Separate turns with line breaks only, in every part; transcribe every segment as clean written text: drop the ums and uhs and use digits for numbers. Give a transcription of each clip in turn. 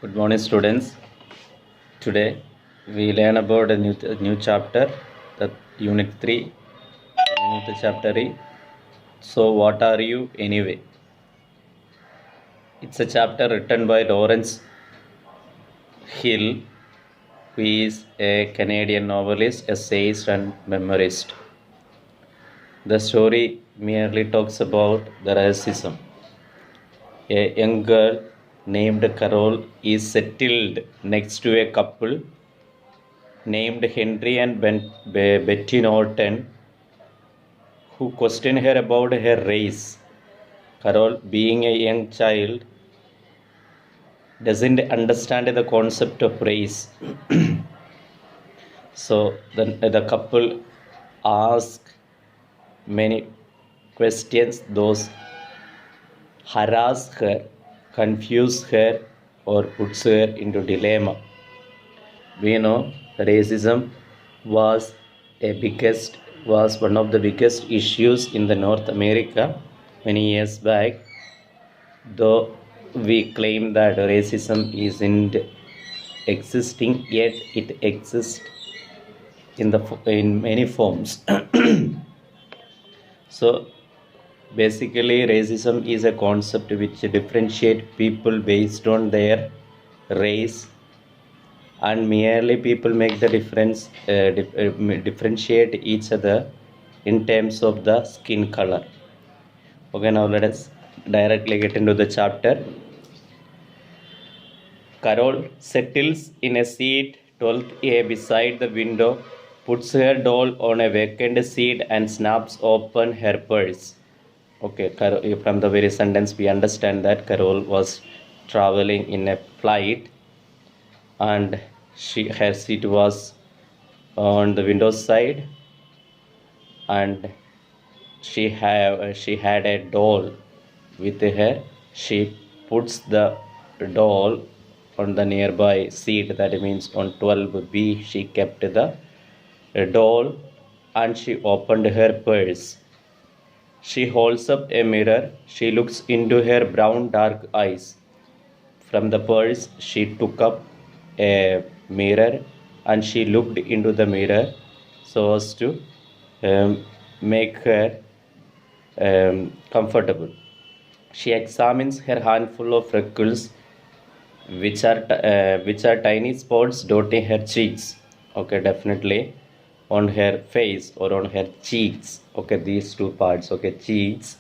Good morning, students. Today we learn about a new chapter, the Unit 3. Name of the chapter is So What Are You Anyway? It's a chapter written by Lawrence Hill, who is a Canadian novelist, essayist, and memoirist. The story merely talks about the racism. A young girl named Carol is settled next to a couple named Henry and Betty Norton, who questioned her about her race. Carol, being a young child, doesn't understand the concept of race. So the couple ask many questions, those harass her, confuse her, or puts her into dilemma. We know racism was one of the biggest issues in the North America many years back, though we claim that racism isn't existing, yet it exists in many forms. So basically racism is a concept which differentiates people based on their race, and merely people make the differentiate each other in terms of the skin color. Okay, now let us directly get into the chapter. Carol settles in a seat 12A beside the window, puts her doll on a vacant seat, and snaps open her purse. Okay, from the very sentence we understand that Carol was traveling in a flight, and her seat was on the window side, and she had a doll with her. She puts the doll on the nearby seat, that means on 12B. She kept the doll, and she opened her purse. She holds up a mirror. She looks into her brown dark eyes. From the purse she took up a mirror, and she looked into the mirror so as to make her comfortable. She examines her handful of freckles, which are tiny spots dotting her cheeks. Okay, definitely on her face or on her cheeks. Okay, these two parts. Okay, cheeks.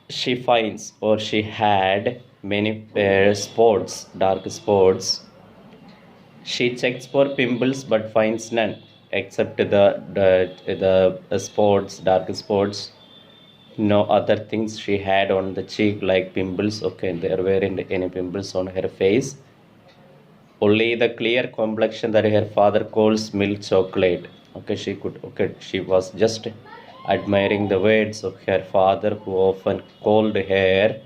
She finds, or she had many spots, dark spots. She checks for pimples but finds none except the spots, dark spots. No other things she had on the cheek like pimples. Okay, there weren't any pimples on her face. Only the clear complexion that her father calls milk chocolate. Okay, she was just admiring the words of her father, who often called her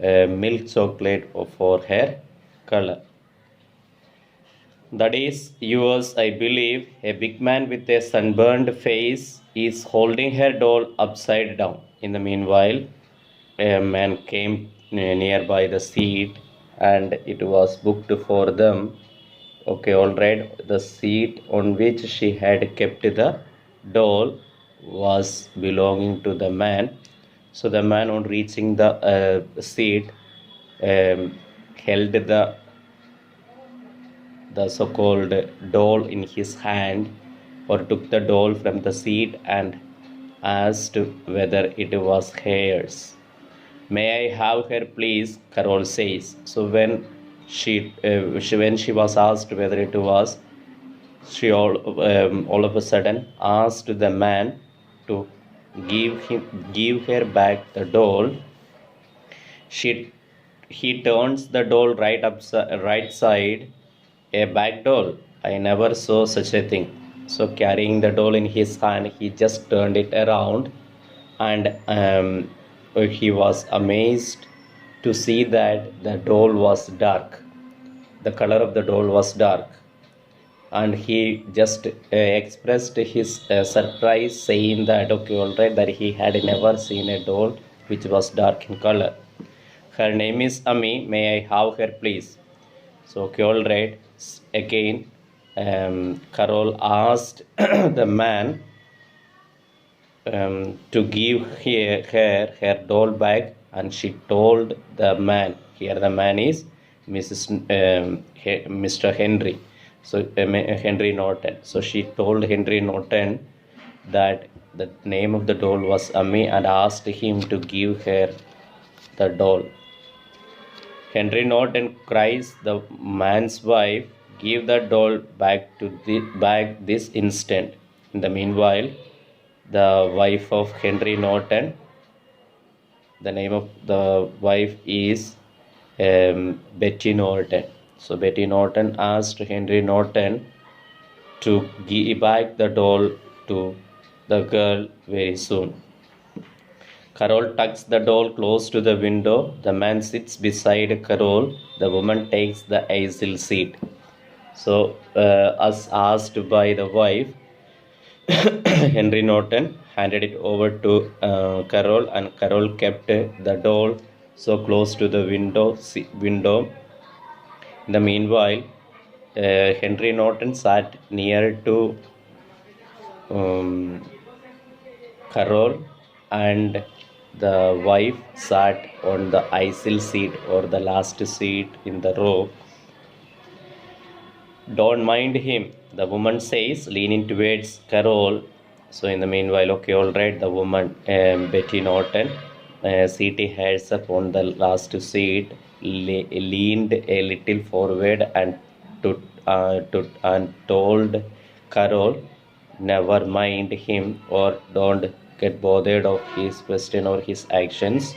milk chocolate for her color. That is yours, I believe. A big man with a sunburned face is holding her doll upside down. In the meanwhile, a man came nearby the seat, and it was booked for them. Okay, all right. The seat on which she had kept the doll was belonging to the man. So the man, on reaching the seat, held the so-called doll in his hand, or took the doll from the seat and asked whether it was hers. May I have her, please? Carol says. So when she was asked whether it was, she all of a sudden asked the man to give her back the doll. He turns the doll right side. A bag doll. I never saw such a thing. So carrying the doll in his hand, he just turned it around, and he was amazed to see that the doll was dark. The color of the doll was dark, and he just expressed his surprise, saying that okay, all right, that he had never seen a doll which was dark in color. Her name is Ami. May I have her, please? So, okay, all right. Again, Carol asked the man to give her doll back, and she told the man. Here, the man is Mr. Henry. So, Henry Norton. So, she told Henry Norton that the name of the doll was Ami and asked him to give her the doll. Henry Norton cries the man's wife, give the doll back this instant. In the meanwhile, the wife of Henry Norton, the name of the wife is Betty Norton. So Betty Norton asked Henry Norton to give back the doll to the girl very soon. Carol tucks the doll close to the window. The man sits beside Carol. The woman takes the aisle seat. So, as asked by the wife, Henry Norton handed it over to Carol, and Carol kept the doll so close to the window. In the meanwhile, Henry Norton sat near to Carol, and the wife sat on the aisle seat, or the last seat in the row. Don't mind him, the woman says, leaning towards Carol. So, in the meanwhile, okay, all right, the woman, Betty Norton, seating herself on the last seat, leaned a little forward and told Carol, never mind him, or don't get bothered of his question or his actions.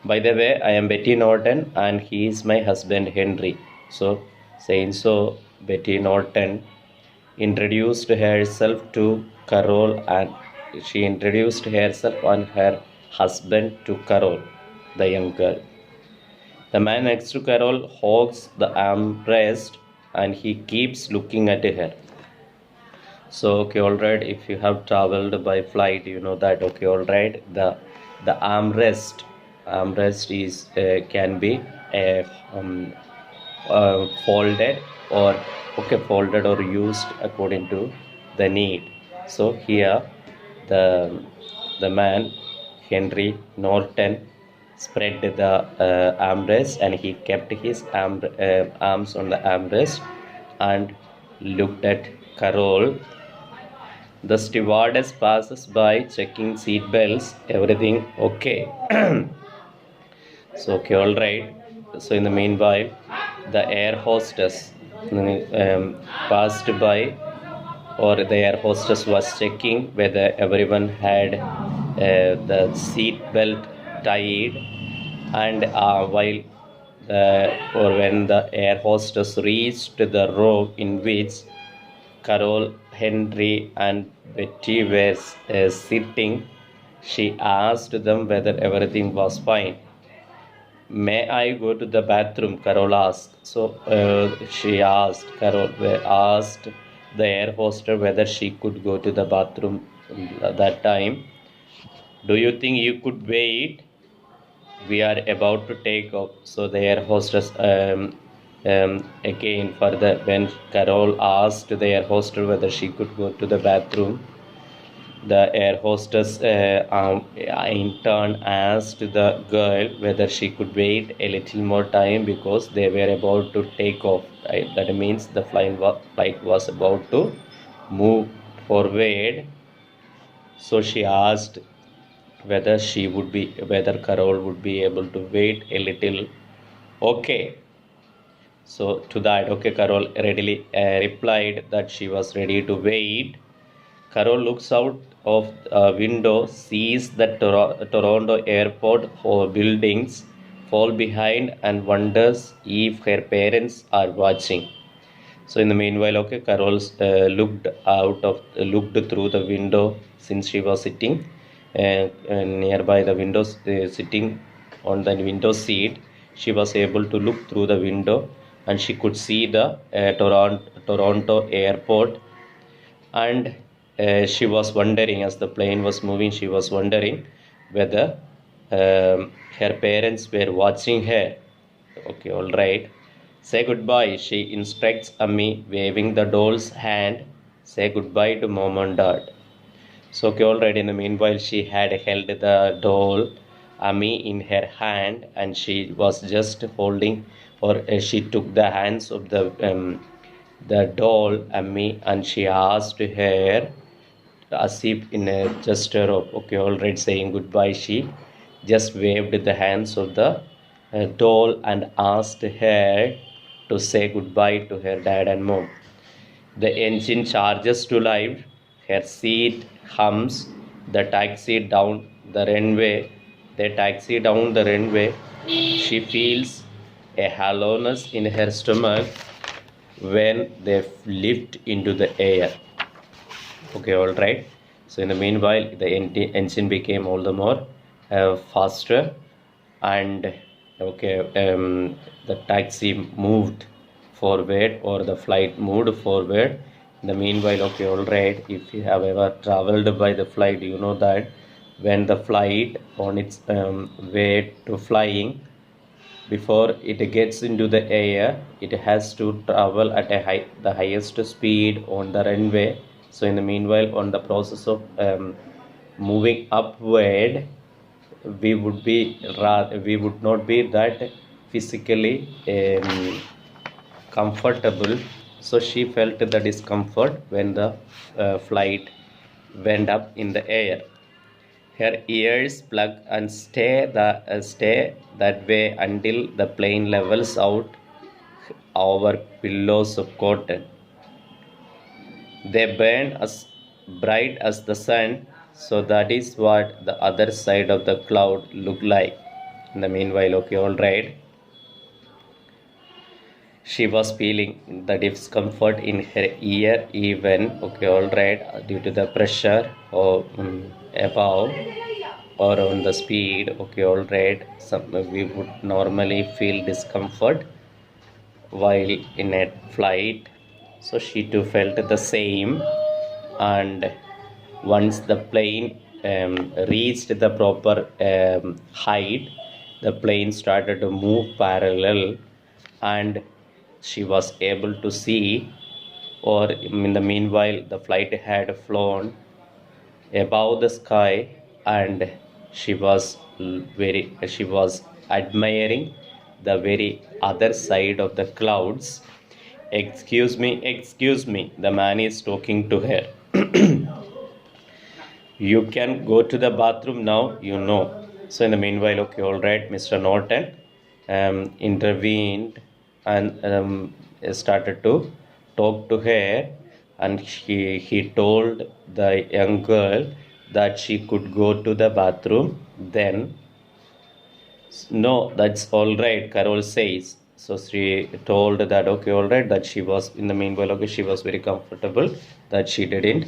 By the way, I am Betty Norton and he is my husband Henry. So, saying so, Betty Norton introduced herself to Carol, and she introduced herself and her husband to Carol, the young girl. The man next to Carol hogs the armrest and he keeps looking at her. So, okay, all right, if you have traveled by flight, you know that, okay, all right, the armrest is can be folded, or folded or used according to the need. So here the man Henry Norton spread the armrest, and he kept his arms on the armrest and looked at Carol. The stewardess passes by checking seat belts. Everything okay? So, okay, all right. So, in the meanwhile, the air hostess passed by, or the air hostess was checking whether everyone had the seat belt tied, and when the air hostess reached the row in which Carol, Henry, and Betty were sitting, she asked them whether everything was fine. May I go to the bathroom? Carol asked. So Carol asked the air hostess whether she could go to the bathroom that time. Do you think you could wait? We are about to take off. So the air hostess again further, when Carol asked the air hostess whether she could go to the bathroom, the air hostess in turn asked the girl whether she could wait a little more time because they were about to take off. That means the flight was about to move forward. So she asked whether Carol would be able to wait a little. Okay. So to that, okay, Carol readily replied that she was ready to wait. Carol looks out of a window, sees the Toronto airport buildings fall behind, and wonders if her parents are watching. So in the meanwhile, okay, Carol looked through the window, since she was sitting nearby the windows, sitting on the window seat. She was able to look through the window, and she could see the Toronto airport, and she was wondering, as the plane was moving, she was wondering whether her parents were watching her. Okay, all right. Say goodbye, she instructs Ami, waving the doll's hand. Say goodbye to mom and dad. So, okay, all right. In the meanwhile, she had held the doll, Ami, in her hand, and she was just holding, or she took the hands of the doll, Ami, and she asked her, as if in a gesture of okay, all right, saying goodbye. She just waved the hands of the doll and asked her to say goodbye to her dad and mom. The engine charges to life, her seat hums, the taxi down the runway. They taxi down the runway. She feels a hollowness in her stomach when they lift into the air. Okay, all right. So in the meanwhile, the engine became all the more faster, and okay, the taxi moved forward, or the flight moved forward. In the meanwhile, okay, all right. If you have ever traveled by the flight, you know that when the flight on its way to flying, before it gets into the air, it has to travel at the highest speed on the runway. So in the meanwhile, on the process of moving upward, we would not be that physically comfortable. So she felt the discomfort when the flight went up in the air. Her ears plug and stay that way until the plane levels out over pillows of cotton. They burn as bright as the sun, so that is what the other side of the cloud looked like. In the meanwhile, okay, all right. She was feeling the discomfort in her ear, even okay, all right, due to the pressure or above or on the speed. Okay, all right. We would normally feel discomfort while in a flight, so she too felt the same. And once the plane reached the proper height, the plane started to move parallel, and she was able to see, or in the meanwhile, the flight had flown above the sky, and she was admiring the very other side of the clouds. Excuse me, the man is talking to her. You can go to the bathroom now, you know. So in the meanwhile, okay, all right, Mr. Norton intervened and started to talk to her, and he told the young girl that she could go to the bathroom then. No, that's all right, Carol says. So she told that okay, all right, that she was in the meanwhile, okay, she was very comfortable, that she didn't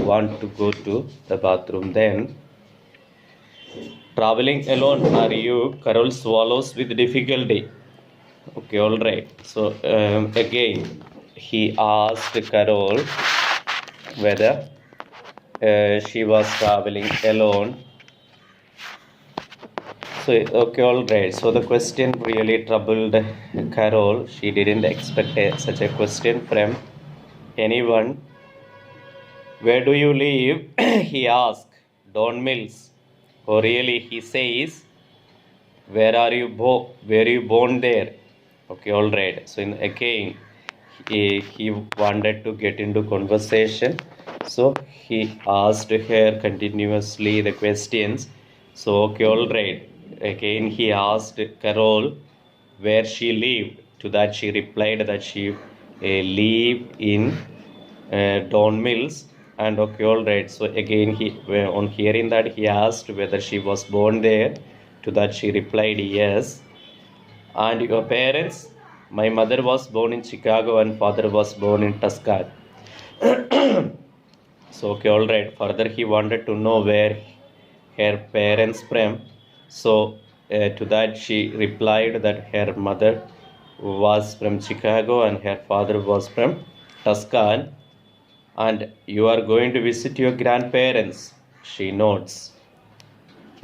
want to go to the bathroom then. Traveling alone, are you? Carol swallows with difficulty. Okay, all right. So again, he asked Carol whether she was traveling alone. So, okay, all right. So the question really troubled Carol. She didn't expect such a question from anyone. Where do you live? He asked. Don Mills. Oh, really? He says. Were you born there? Okay, all right. So again, he wanted to get into conversation. So he asked her continuously the questions. So okay, all right. Again, he asked Carol where she lived. To that, she replied that she lived in Don Mills. And okay, all right. So again, on hearing that, he asked whether she was born there. To that, she replied yes. And your parents? My mother was born in Chicago and father was born in Tucson. So okay, all right. Further, he wanted to know where her parents from. So to that, she replied that her mother was from Chicago and her father was from Tucson. And you are going to visit your grandparents. She nods.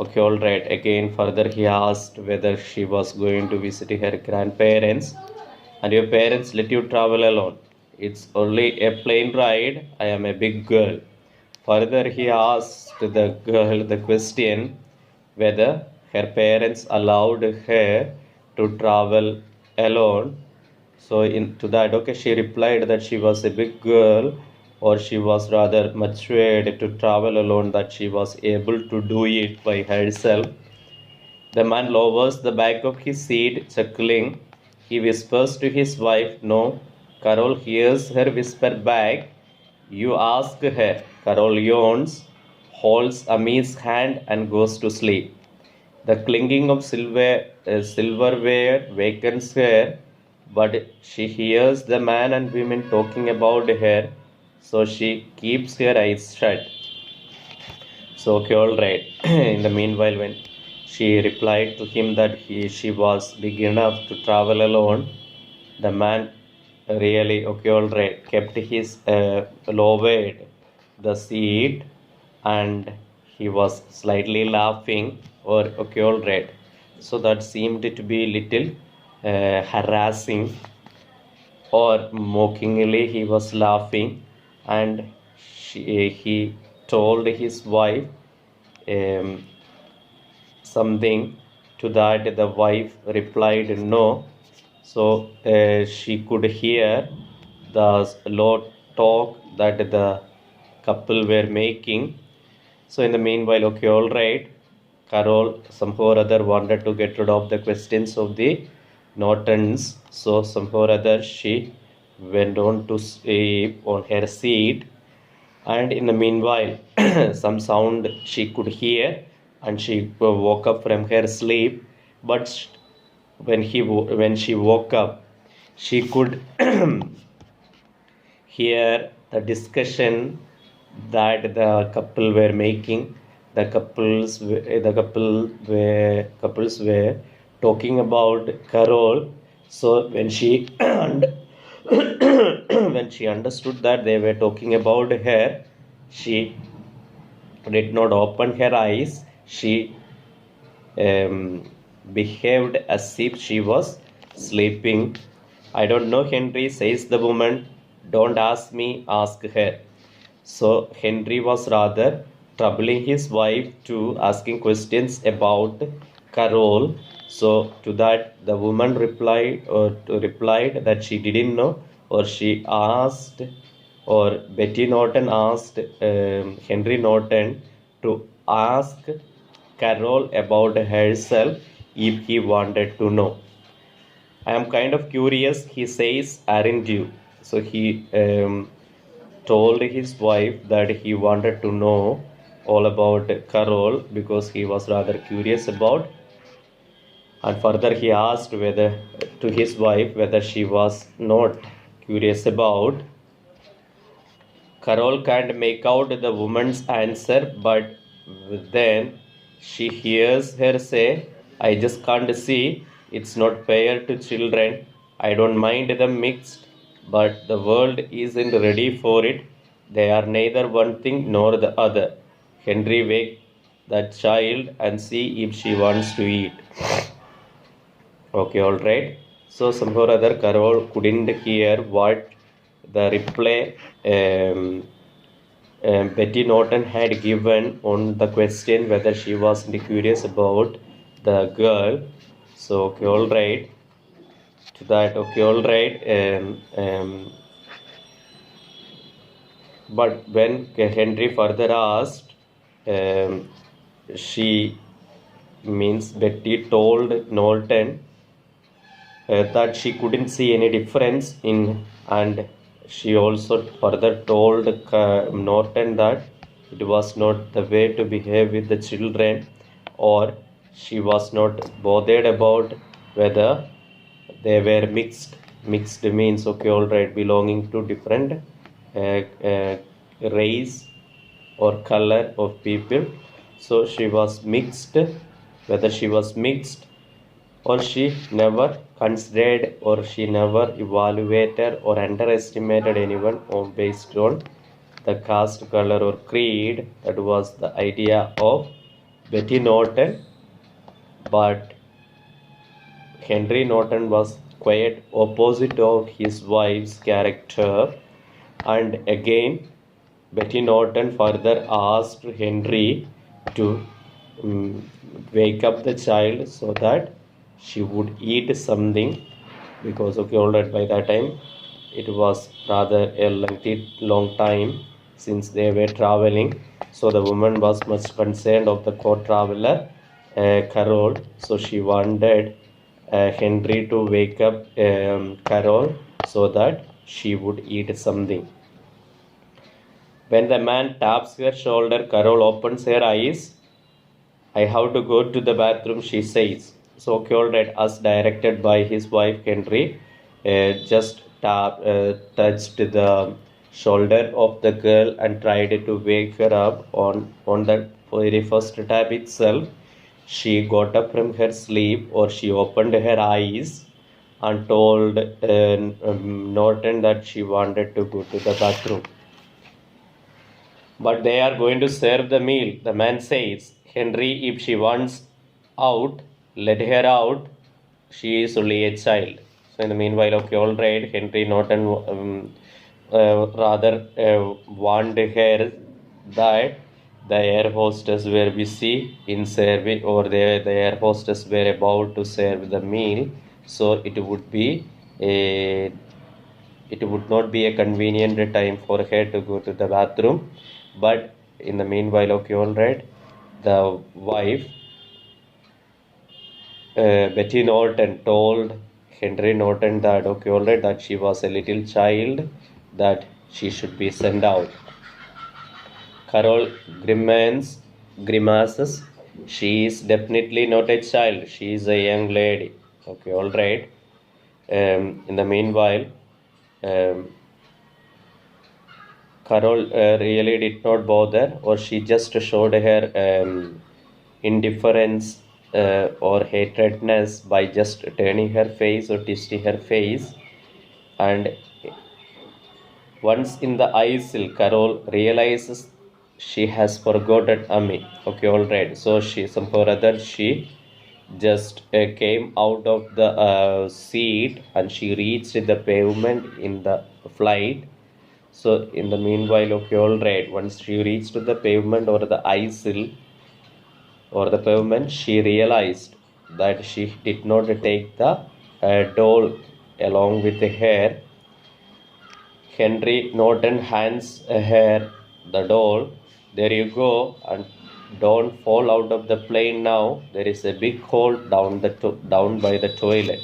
Okay, all right. Again, further he asked whether she was going to visit her grandparents. And your parents let you travel alone. It's only a plane ride. I am a big girl. Further, he asked the girl the question whether her parents allowed her to travel alone. So, to that, okay, she replied that she was a big girl, or she was rather matured to travel alone, that she was able to do it by herself. The man lowers the back of his seat, chuckling. He whispers to his wife, "No." Carol hears her whisper back, "You ask her." Carol yawns, holds Ami's hand, and goes to sleep. The clinking of silverware wakens her, but she hears the man and women talking about her, so she keeps her eyes shut. So, okay, all right. In the meanwhile, when she replied to him that she was big enough to travel alone, the man really, okay, all right, kept his lowered the seat, and he was slightly laughing, or okay, all right. So that seemed to be little harassing, or mockingly he was laughing, and he told his wife um, something. To that the wife replied no. So she could hear the low talk that the couple were making. So in the meanwhile, okay, all right, Carol somehow or other wanted to get rid of the questions of the Nortons. So somehow or other she went on to sleep on her seat, and in the meanwhile some sound she could hear, and she woke up from her sleep. But when she woke up, she could hear the discussion that the couple were making. The couples were talking about Carol. So when she when she understood that they were talking about her, she did not open her eyes. She behaved as if she was sleeping. "I don't know, Henry," says the woman. "Don't ask me, ask her." So Henry was rather troubling his wife to asking questions about Carol. So to that the woman replied that she didn't know, or she asked, or Betty Norton asked Henry Norton to ask Carol about herself if he wanted to know. "I am kind of curious," he says, "aren't you?" So he told his wife that he wanted to know all about Carol because he was rather curious about. And further, he asked whether to his wife whether she was not curious about. Carol can't make out the woman's answer, but then she hears her say, "I just can't see. It's not fair to children. I don't mind them mixed, but the world isn't ready for it. They are neither one thing nor the other. Henry, wake that child and see if she wants to eat." Okay, all right. So somehow or other, Carol couldn't hear what the reply Betty Norton had given on the question whether she was curious about the girl. So, okay, all right. To that, okay, all right. But when Henry further asked, um, she means Betty told Norton that she couldn't see any difference in, and she also further told Norton that it was not the way to behave with the children, or she was not bothered about whether they were mixed means, okay, all right, belonging to different race or color of people. So she was mixed, whether she was mixed, or she never considered, or she never evaluated or underestimated anyone based on the caste, color, or creed. That was the idea of Betty Norton, but Henry Norton was quite opposite of his wife's character, and again Betty Norton further asked Henry to um, wake up the child so that she would eat something, because okay, alright, by that time it was rather a long time since they were traveling, so the woman was much concerned of the co-traveler Carol, so she wanted Henry to wake up Carol so that she would eat something. When the man taps her shoulder, Carol opens her eyes. I have to go to the bathroom, she says. So Colred, as directed by his wife Henry, just touched the shoulder of the girl and tried to wake her up. On the very first tap itself, she got up from her sleep, or she opened her eyes and told Norton that she wanted to go to the bathroom. But they are going to serve the meal. The man says, Henry, if she wants out, let her out. She is only a child. So in the meanwhile, okay, all right, Henry Norton rather warned her that the air hostess were busy in serving, or the air hostess were about to serve the meal. So it would not be a convenient time for her to go to the bathroom. But in the meanwhile, okay, all right, the wife Betty Norton told Henry Norton that okay, all right, that she was a little child, that she should be sent out. Carol grimaces. She is definitely not a child. She is a young lady. Okay, all right. In the meanwhile, Carol really did not bother, or she just showed her indifference or hatredness by just turning her face or twisting her face. And once in the aisle, Carol realizes she has forgotten Ami. Okay, all right. So she somehow or other she just came out of the seat and she reached the pavement in the flight. So in the meanwhile, okay, all right, once she reached the pavement or the aisle or the pavement, she realized that she did not take the doll along with her. Henry Norton hands her the doll. There you go, and don't fall out of the plane now. There is a big hole down by the toilet.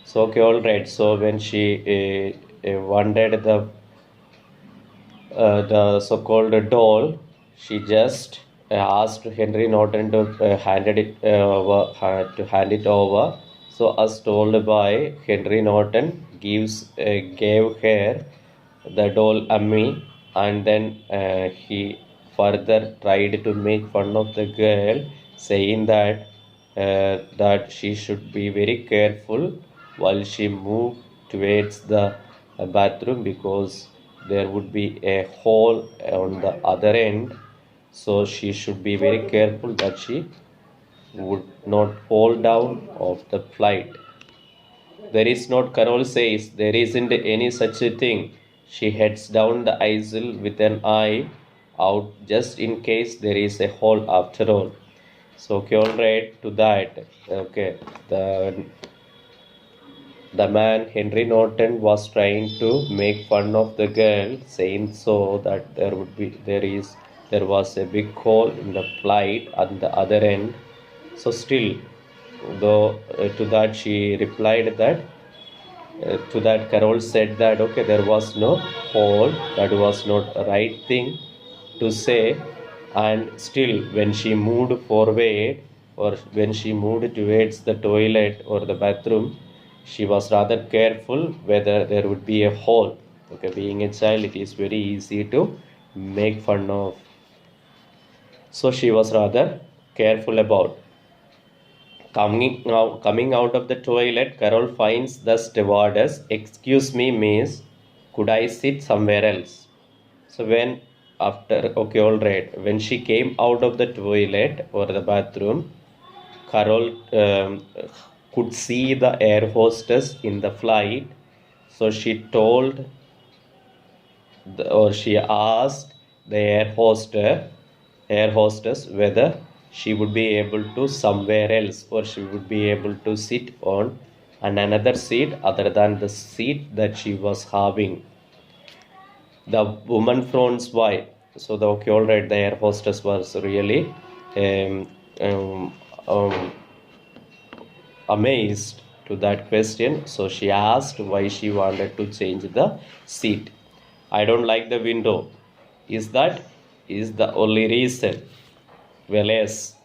So okay, all right. So when she wanted the so-called doll, she just asked Henry Norton to hand it over. So as told by Henry Norton, gave her the doll Ami, and then he further tried to make fun of the girl, saying that she should be very careful while she moved towards the bathroom, because there would be a hole on the other end. So she should be very careful that she would not fall down off the flight. There is not, Carol says, there isn't any such a thing. She heads down the aisle with an eye out just in case there is a hole after all. So okay, all right, to that. Okay, the man Henry Norton was trying to make fun of the girl, saying so that there was a big hole in the flight at the other end. So still, though to that she replied that to that Carol said that okay, there was no hole, that was not the right thing to say. And still when she moved forward, or when she moved towards the toilet or the bathroom, she was rather careful whether there would be a hole. Okay, being a child, it is very easy to make fun of. So she was rather careful about. Coming out of the toilet, Carol finds the stewardess. Excuse me, miss, could I sit somewhere else? So when After, okay, all right. When she came out of the toilet or the bathroom, Carol could see the air hostess in the flight. So she told or she asked the air hostess whether she would be able to somewhere else, or she would be able to sit on another seat other than the seat that she was having. The woman frowns why. So the, okay, all right, the air hostess was really um, um, um, amazed to that question. So she asked why she wanted to change the seat. I don't like the window. Is the only reason? Well, yes.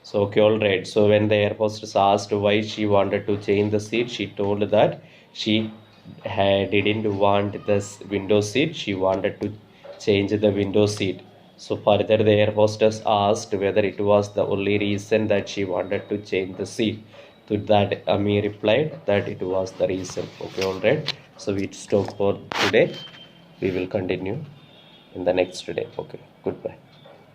So, okay, all right. So when the air hostess asked why she wanted to change the seat, she told that she didn't want this window seat. She wanted to change the window seat. So further, the air hostess asked whether it was the only reason that she wanted to change the seat. To that, Ami replied that it was the reason. Okay, all right. So we stop for today. We will continue in the next day. Okay, goodbye.